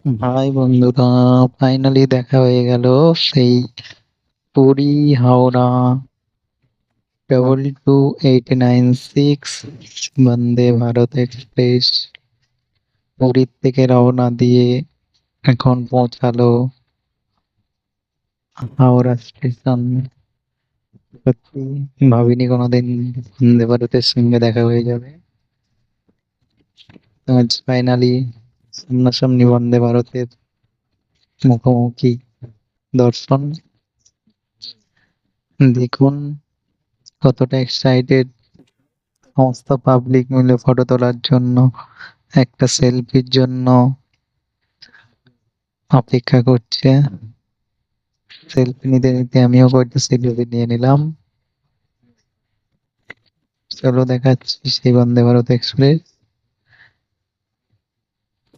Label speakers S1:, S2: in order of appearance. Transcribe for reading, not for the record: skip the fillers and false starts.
S1: High বন্ধুরা, finally দেখা হয়ে গেল সেই পুরী হাওড়া 22896 বন্দে ভারত এক্সপ্রেস পুরীর থেকে রওনা দিয়ে এখন পৌঁছালো হাওড়া স্টেশন। সত্যি ভাবিনি কোনোদিন বন্দে ভারতের সঙ্গে দেখা হয়ে যাবে। আজ ফাইনালি সামনাসামনি বন্দে ভারতের মুখোমুখি দর্শন। দেখুন কতটা এক্সাইটেড সমস্ত পাবলিক মিলে ফটো তোলার জন্য, একটা সেলফির জন্য অপেক্ষা করছে। সেলফি নিতে নিতে আমিও কয়েকটা সেলফি নিয়ে নিলাম। চলো দেখাচ্ছি সেই বন্দে ভারত এক্সপ্রেস।